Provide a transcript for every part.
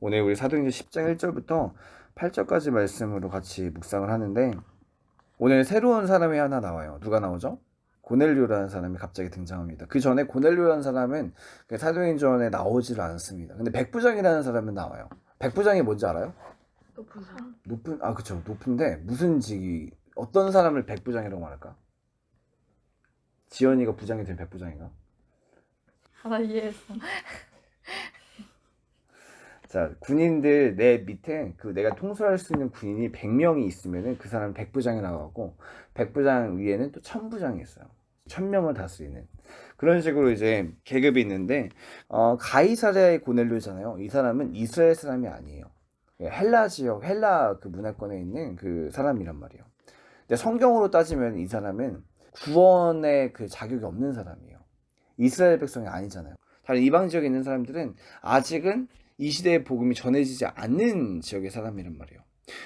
오늘 우리 사도행전 10장 1절부터 8절까지 말씀으로 같이 묵상을 하는데, 오늘 새로운 사람이 하나 나와요. 누가 나오죠? 고넬료라는 사람이 갑자기 등장합니다. 그 전에 고넬료라는 사람은 사도행전에 나오질 않습니다. 근데 백부장이라는 사람은 나와요. 백부장이 뭔지 알아요? 높은 상. 그쵸. 높은데 무슨 직이, 어떤 사람을 백부장이라고 말할까? 지연이가 부장이 된 백부장인가? 하나 이해했어. 자, 군인들 내 밑에 내가 통솔할 수 있는 군인이 100명이 있으면은 그 사람은 백부장이라고 하고, 백부장 위에는 또 천부장이 있어요. 1000명을 다스리는. 그런 식으로 이제 계급이 있는데, 가이사랴의 고넬료잖아요. 이 사람은 이스라엘 사람이 아니에요. 헬라 지역, 헬라 그 문화권에 있는 그 사람이란 말이에요. 근데 성경으로 따지면 이 사람은 구원의 그 자격이 없는 사람이에요. 이스라엘 백성이 아니잖아요. 다른 이방 지역에 있는 사람들은 아직은 이 시대의 복음이 전해지지 않는 지역의 사람이란 말이에요.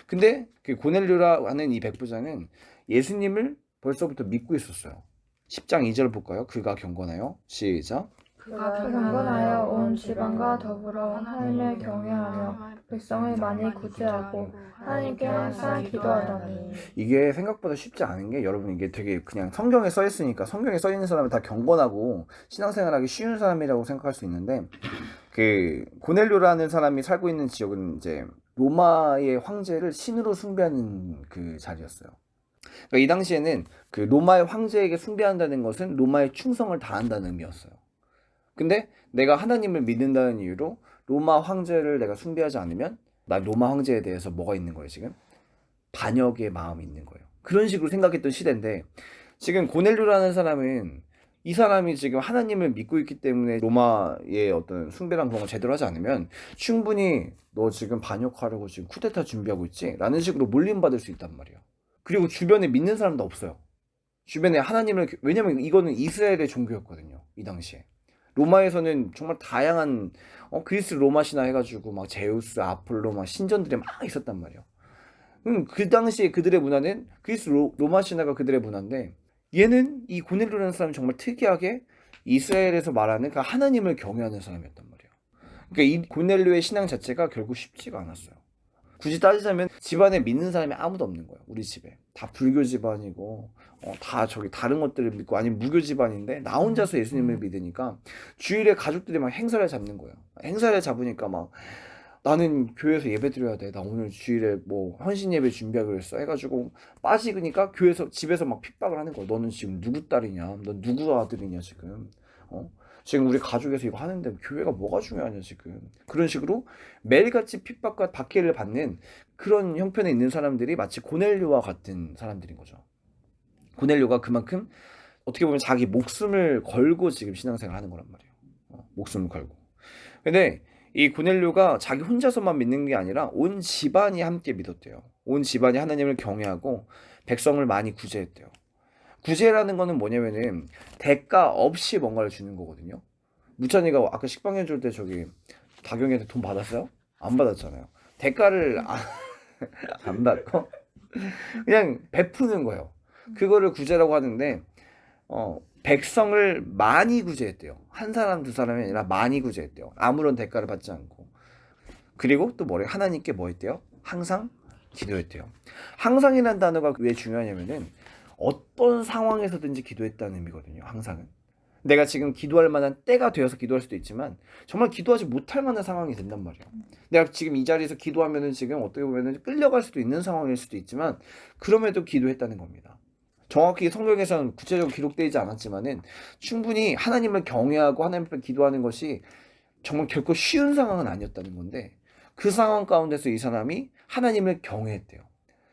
근데 그 고넬료라 하는 이 백부장은 예수님을 벌써부터 믿고 있었어요. 10장 2절 볼까요? 그가 경건하여, 시작. 그가 경건하여 온 지방과 더불어 하나님을 경외하며 백성을 많이 구제하고 하나님께 항상 기도하더니. 이게 생각보다 쉽지 않은 게, 여러분, 이게 되게 그냥 성경에 써 있으니까 성경에 써 있는 사람은 다 경건하고 신앙생활하기 쉬운 사람이라고 생각할 수 있는데, 그 고넬료라는 사람이 살고 있는 지역은 이제 로마의 황제를 신으로 숭배하는 그 자리였어요. 그러니까 이 당시에는 그 로마의 황제에게 숭배한다는 것은 로마에 충성을 다한다는 의미였어요. 근데 내가 하나님을 믿는다는 이유로 로마 황제를 내가 숭배하지 않으면 나 로마 황제에 대해서 뭐가 있는 거예요, 지금? 반역의 마음이 있는 거예요. 그런 식으로 생각했던 시대인데, 지금 고넬료라는 사람은 이 사람이 지금 하나님을 믿고 있기 때문에 로마의 어떤 숭배랑 그런 걸 제대로 하지 않으면 충분히 너 지금 반역하려고 지금 쿠데타 준비하고 있지? 라는 식으로 몰림받을 수 있단 말이에요. 그리고 주변에 믿는 사람도 없어요. 주변에 하나님을, 왜냐면 이거는 이스라엘의 종교였거든요, 이 당시에. 로마에서는 정말 다양한 그리스 로마 신화 해가지고 막 제우스, 아폴로 막 신전들이 막 있었단 말이에요. 그 당시에 그들의 문화는 그리스 로마 신화가 그들의 문화인데, 얘는 이 고넬료라는 사람이 정말 특이하게 이스라엘에서 말하는 그 하나님을 경외하는 사람이었단 말이에요. 그러니까 이 고넬료의 신앙 자체가 결국 쉽지가 않았어요. 굳이 따지자면 집안에 믿는 사람이 아무도 없는 거예요. 우리 집에 다 불교 집안이고 다 저기 다른 것들을 믿고, 아니면 무교 집안인데 나 혼자서 예수님을 믿으니까 주일에 가족들이 막 행사를 잡는 거예요. 행사를 잡으니까 막 나는 교회에서 예배 드려야 돼. 나 오늘 주일에 뭐 헌신 예배 준비하기로 했어. 해가지고 빠지니까 교회에서, 집에서 막 핍박을 하는 거야. 너는 지금 누구 딸이냐? 넌 누구 아들이냐 지금? 지금 우리 가족에서 이거 하는데 교회가 뭐가 중요하냐 지금? 그런 식으로 매일같이 핍박과 박해를 받는 그런 형편에 있는 사람들이 마치 고넬료와 같은 사람들인 거죠. 고넬료가 그만큼 어떻게 보면 자기 목숨을 걸고 지금 신앙생활을 하는 거란 말이에요. 목숨을 걸고. 근데 이 고넬료가 자기 혼자서만 믿는 게 아니라 온 집안이 함께 믿었대요. 온 집안이 하나님을 경외하고 백성을 많이 구제했대요. 구제라는 거는 뭐냐면은 대가 없이 뭔가를 주는 거거든요. 무찬이가 아까 식빵해 줄 때 저기 다경이한테 돈 받았어요? 안 받았잖아요. 대가를 안 받고 그냥 베푸는 거예요. 그거를 구제라고 하는데, 백성을 많이 구제했대요. 한 사람 두 사람이 아니라 많이 구제했대요. 아무런 대가를 받지 않고. 그리고 또 뭐래요? 하나님께 뭐 했대요? 항상 기도했대요. 항상이라는 단어가 왜 중요하냐면은 어떤 상황에서든지 기도했다는 의미거든요. 항상은. 내가 지금 기도할 만한 때가 되어서 기도할 수도 있지만 정말 기도하지 못할 만한 상황이 된단 말이에요. 내가 지금 이 자리에서 기도하면은 지금 어떻게 보면은 끌려갈 수도 있는 상황일 수도 있지만 그럼에도 기도했다는 겁니다. 정확히 성경에서는 구체적으로 기록되지 않았지만은 충분히 하나님을 경외하고 하나님 앞에 기도하는 것이 정말 결코 쉬운 상황은 아니었다는 건데, 그 상황 가운데서 이 사람이 하나님을 경외했대요.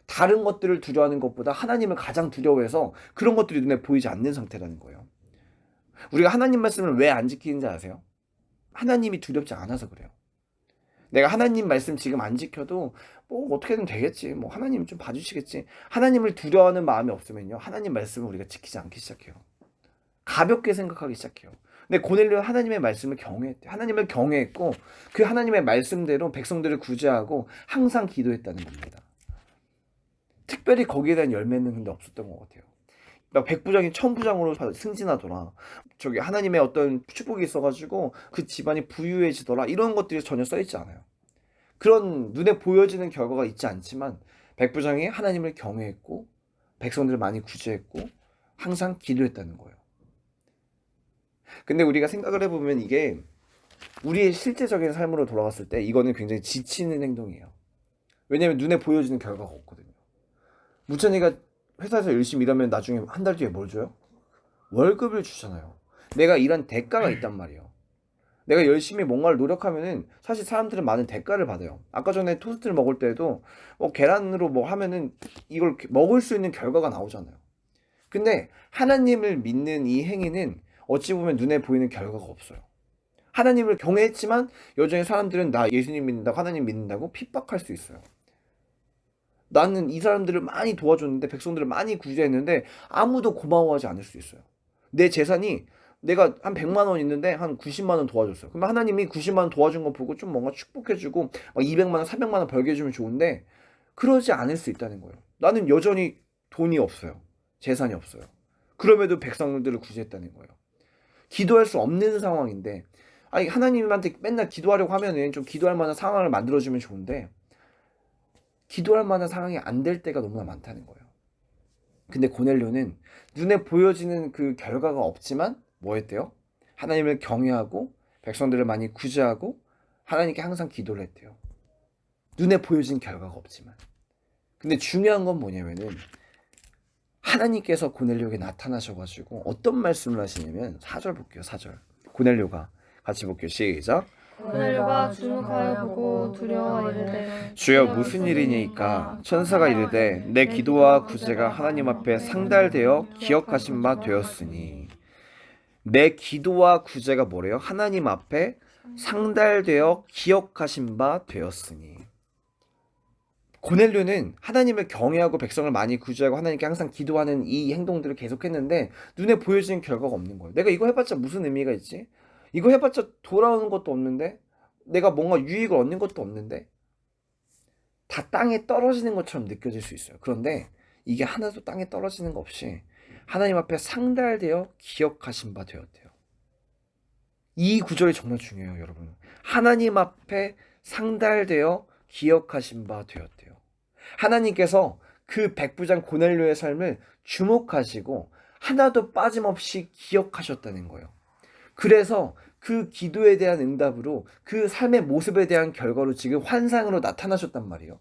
다른 것들을 두려워하는 것보다 하나님을 가장 두려워해서 그런 것들이 눈에 보이지 않는 상태라는 거예요. 우리가 하나님 말씀을 왜 안 지키는지 아세요? 하나님이 두렵지 않아서 그래요. 내가 하나님 말씀 지금 안 지켜도 뭐 어떻게든 되겠지, 뭐 하나님 좀 봐주시겠지, 하나님을 두려워하는 마음이 없으면요, 하나님 말씀을 우리가 지키지 않기 시작해요. 가볍게 생각하기 시작해요. 근데 고넬료는 하나님의 말씀을 경외했대요. 하나님을 경외했고 그 하나님의 말씀대로 백성들을 구제하고 항상 기도했다는 겁니다. 특별히 거기에 대한 열매는 근데 없었던 것 같아요. 막 백부장이 천부장으로 승진하더라, 저기 하나님의 어떤 축복이 있어가지고 그 집안이 부유해지더라, 이런 것들이 전혀 써있지 않아요. 그런 눈에 보여지는 결과가 있지 않지만 백부장이 하나님을 경외했고 백성들을 많이 구제했고 항상 기도했다는 거예요. 근데 우리가 생각을 해보면 이게 우리의 실제적인 삶으로 돌아갔을 때 이거는 굉장히 지치는 행동이에요. 왜냐하면 눈에 보여지는 결과가 없거든요. 무천이가 회사에서 열심히 일하면 나중에 한 달 뒤에 뭘 줘요? 월급을 주잖아요. 내가 일한 대가가 있단 말이에요. 내가 열심히 뭔가를 노력하면은 사실 사람들은 많은 대가를 받아요. 아까 전에 토스트를 먹을 때도 계란으로 뭐 하면은 이걸 먹을 수 있는 결과가 나오잖아요. 근데 하나님을 믿는 이 행위는 어찌 보면 눈에 보이는 결과가 없어요. 하나님을 경외했지만 여전히 사람들은 나 예수님 믿는다고 하나님 믿는다고 핍박할 수 있어요. 나는 이 사람들을 많이 도와줬는데 백성들을 많이 구제했는데 아무도 고마워하지 않을 수 있어요. 내 재산이 내가 한 100만 원 있는데 한 90만 원 도와줬어요. 그러면 하나님이 90만 원 도와준 거 보고 좀 뭔가 축복해주고 막 200만 원, 300만 원 벌게 해주면 좋은데 그러지 않을 수 있다는 거예요. 나는 여전히 돈이 없어요. 재산이 없어요. 그럼에도 백성들을 구제했다는 거예요. 기도할 수 없는 상황인데 아니 하나님한테 맨날 기도하려고 하면은 좀 기도할 만한 상황을 만들어주면 좋은데 기도할 만한 상황이 안 될 때가 너무나 많다는 거예요. 근데 고넬료는 눈에 보여지는 그 결과가 없지만 뭐 했대요? 하나님을 경외하고 백성들을 많이 구제하고 하나님께 항상 기도를 했대요. 눈에 보여진 결과가 없지만. 근데 중요한 건 뭐냐면은 하나님께서 고넬료에게 나타나셔가지고 어떤 말씀을 하시냐면 4절 볼게요. 4절. 고넬료가 같이 볼게요. 시작. 고넬료가 주목하여 보고 두려워 이르되 주여 무슨 일이니까 천사가 이르되 내 기도와 구제가 하나님 앞에 상달되어 기억하신 바 되었으니 내 기도와 구제가 뭐래요? 하나님 앞에 상달되어 기억하신 바 되었으니 고넬료는 하나님을 경외하고 백성을 많이 구제하고 하나님께 항상 기도하는 이 행동들을 계속했는데 눈에 보여지는 결과가 없는 거예요. 내가 이거 해봤자 무슨 의미가 있지? 이거 해봤자 돌아오는 것도 없는데 내가 뭔가 유익을 얻는 것도 없는데 다 땅에 떨어지는 것처럼 느껴질 수 있어요. 그런데 이게 하나도 땅에 떨어지는 거 없이 하나님 앞에 상달되어 기억하신 바 되었대요. 이 구절이 정말 중요해요, 여러분. 하나님 앞에 상달되어 기억하신 바 되었대요. 하나님께서 그 백부장 고넬료의 삶을 주목하시고 하나도 빠짐없이 기억하셨다는 거예요. 그래서 그 기도에 대한 응답으로 그 삶의 모습에 대한 결과로 지금 환상으로 나타나셨단 말이에요.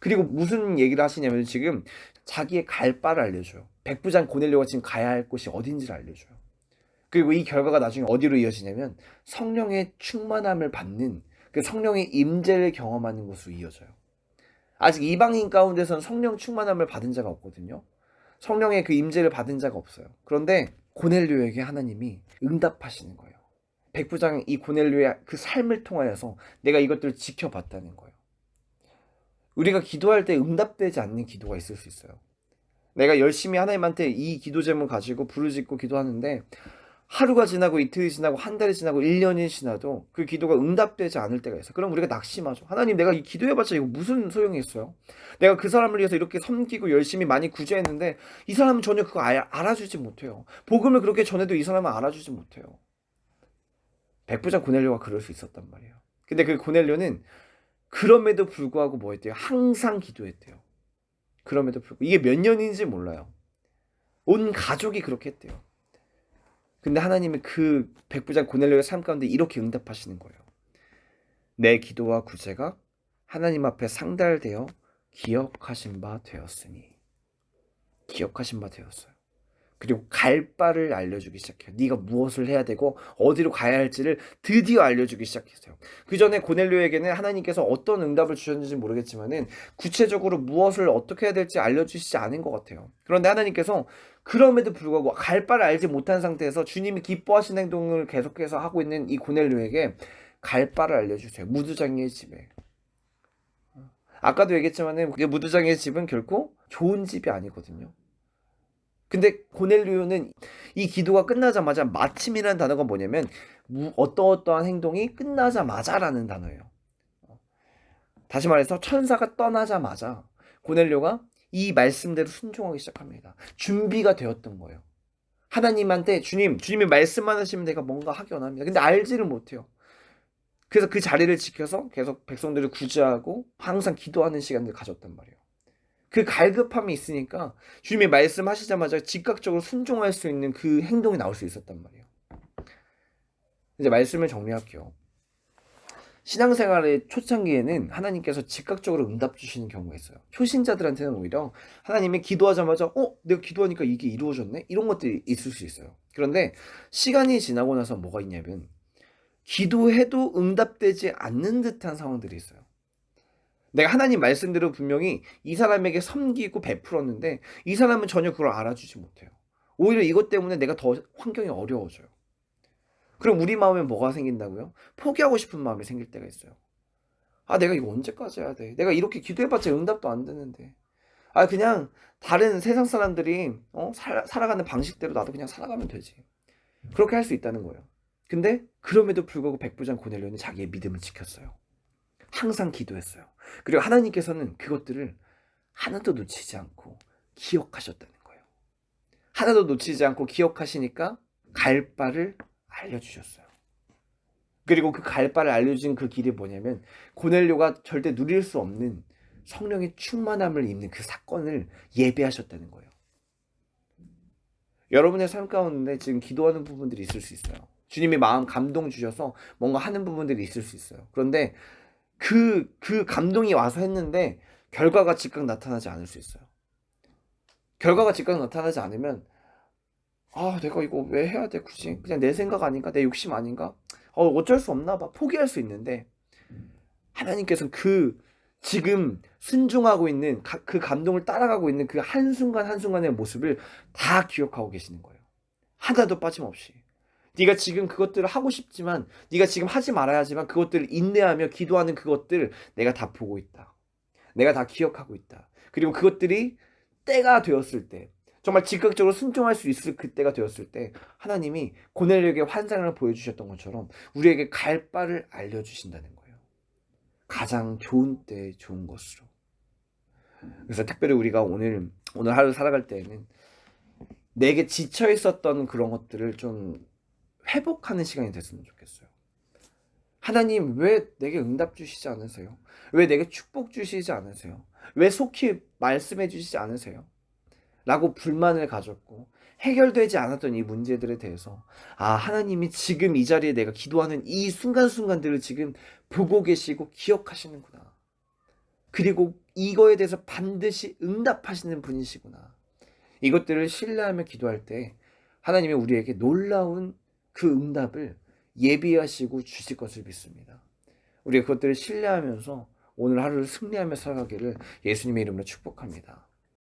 그리고 무슨 얘기를 하시냐면 지금 자기의 갈 바를 알려줘요. 백부장 고넬료가 지금 가야 할 곳이 어딘지를 알려줘요. 그리고 이 결과가 나중에 어디로 이어지냐면 성령의 충만함을 받는 그 성령의 임재를 경험하는 것으로 이어져요. 아직 이방인 가운데서는 성령 충만함을 받은 자가 없거든요. 성령의 그 임재를 받은 자가 없어요. 그런데 고넬료에게 하나님이 응답하시는 거예요. 백부장 이 고넬료의 그 삶을 통하여서 내가 이것들을 지켜봤다는 거예요. 우리가 기도할 때 응답되지 않는 기도가 있을 수 있어요. 내가 열심히 하나님한테 이 기도 제목 가지고 부르짖고 기도하는데 하루가 지나고 이틀이 지나고 한 달이 지나고 1년이 지나도 그 기도가 응답되지 않을 때가 있어요. 그럼 우리가 낙심하죠. 하나님 내가 이 기도해봤자 이거 무슨 소용이 있어요? 내가 그 사람을 위해서 이렇게 섬기고 열심히 많이 구제했는데 이 사람은 전혀 그거 알아주지 못해요. 복음을 그렇게 전해도 이 사람은 알아주지 못해요. 백부장 고넬료가 그럴 수 있었단 말이에요. 근데 그 고넬료는 그럼에도 불구하고 뭐 했대요? 항상 기도했대요. 그럼에도 불구하고 이게 몇 년인지 몰라요. 온 가족이 그렇게 했대요. 근데 하나님은 그 백부장 고넬료의 삶 가운데 이렇게 응답하시는 거예요. 내 기도와 구제가 하나님 앞에 상달되어 기억하신 바 되었으니. 기억하신 바 되었어요. 그리고 갈 바를 알려주기 시작해요. 네가 무엇을 해야 되고 어디로 가야 할지를 드디어 알려주기 시작했어요. 그 전에 고넬료에게는 하나님께서 어떤 응답을 주셨는지 모르겠지만은 구체적으로 무엇을 어떻게 해야 될지 알려주시지 않은 것 같아요. 그런데 하나님께서 그럼에도 불구하고 갈 바를 알지 못한 상태에서 주님이 기뻐하시는 행동을 계속해서 하고 있는 이 고넬료에게 갈 바를 알려주세요. 무두장이의 집에. 아까도 얘기했지만은 무두장이의 집은 결코 좋은 집이 아니거든요. 근데 고넬료는 이 기도가 끝나자마자 마침이라는 단어가 뭐냐면 어떠한 행동이 끝나자마자라는 단어예요. 다시 말해서 천사가 떠나자마자 고넬료가 이 말씀대로 순종하기 시작합니다. 준비가 되었던 거예요. 하나님한테 주님이 말씀만 하시면 내가 뭔가 하기 원합니다. 근데 알지를 못해요. 그래서 그 자리를 지켜서 계속 백성들을 구제하고 항상 기도하는 시간을 가졌단 말이에요. 그 갈급함이 있으니까 주님이 말씀하시자마자 즉각적으로 순종할 수 있는 그 행동이 나올 수 있었단 말이에요. 이제 말씀을 정리할게요. 신앙생활의 초창기에는 하나님께서 즉각적으로 응답 주시는 경우가 있어요. 초신자들한테는 오히려 하나님이 기도하자마자 내가 기도하니까 이게 이루어졌네? 이런 것들이 있을 수 있어요. 그런데 시간이 지나고 나서 뭐가 있냐면 기도해도 응답되지 않는 듯한 상황들이 있어요. 내가 하나님 말씀대로 분명히 이 사람에게 섬기고 베풀었는데 이 사람은 전혀 그걸 알아주지 못해요. 오히려 이것 때문에 내가 더 환경이 어려워져요. 그럼 우리 마음에 뭐가 생긴다고요? 포기하고 싶은 마음이 생길 때가 있어요. 내가 이거 언제까지 해야 돼? 내가 이렇게 기도해봤자 응답도 안 되는데. 그냥 다른 세상 사람들이 살아가는 방식대로 나도 그냥 살아가면 되지. 그렇게 할 수 있다는 거예요. 근데 그럼에도 불구하고 백부장 고넬료는 자기의 믿음을 지켰어요. 항상 기도했어요. 그리고 하나님께서는 그것들을 하나도 놓치지 않고 기억하셨다는 거예요. 하나도 놓치지 않고 기억하시니까 갈 바를 알려주셨어요. 그리고 그 갈 바를 알려준 그 길이 뭐냐면 고넬료가 절대 누릴 수 없는 성령의 충만함을 입는 그 사건을 예배하셨다는 거예요. 여러분의 삶 가운데 지금 기도하는 부분들이 있을 수 있어요. 주님이 마음 감동 주셔서 뭔가 하는 부분들이 있을 수 있어요. 그런데 그 감동이 와서 했는데 결과가 즉각 나타나지 않을 수 있어요. 결과가 즉각 나타나지 않으면 내가 이거 왜 해야 돼 굳이? 그냥 내 생각 아닌가? 내 욕심 아닌가? 어쩔 수 없나 봐. 포기할 수 있는데 하나님께서는 그 지금 순종하고 있는 그 감동을 따라가고 있는 그 한순간 한순간의 모습을 다 기억하고 계시는 거예요. 하나도 빠짐없이. 네가 지금 그것들을 하고 싶지만 네가 지금 하지 말아야 하지만 그것들을 인내하며 기도하는 그것들 내가 다 보고 있다. 내가 다 기억하고 있다. 그리고 그것들이 때가 되었을 때 정말 즉각적으로 순종할 수 있을 그때가 되었을 때 하나님이 고넬료에게 환상을 보여주셨던 것처럼 우리에게 갈 바를 알려주신다는 거예요. 가장 좋은 때 좋은 것으로. 그래서 특별히 우리가 오늘 하루 살아갈 때에는 내게 지쳐 있었던 그런 것들을 좀 회복하는 시간이 됐으면 좋겠어요. 하나님 왜 내게 응답 주시지 않으세요? 왜 내게 축복 주시지 않으세요? 왜 속히 말씀해 주시지 않으세요? 라고 불만을 가졌고 해결되지 않았던 이 문제들에 대해서 하나님이 지금 이 자리에 내가 기도하는 이 순간순간들을 지금 보고 계시고 기억하시는구나. 그리고 이거에 대해서 반드시 응답하시는 분이시구나. 이것들을 신뢰하며 기도할 때 하나님이 우리에게 놀라운 그 응답을 예비하시고 주실 것을 믿습니다. 우리가 그것들을 신뢰하면서 오늘 하루를 승리하며 살아가기를 예수님의 이름으로 축복합니다.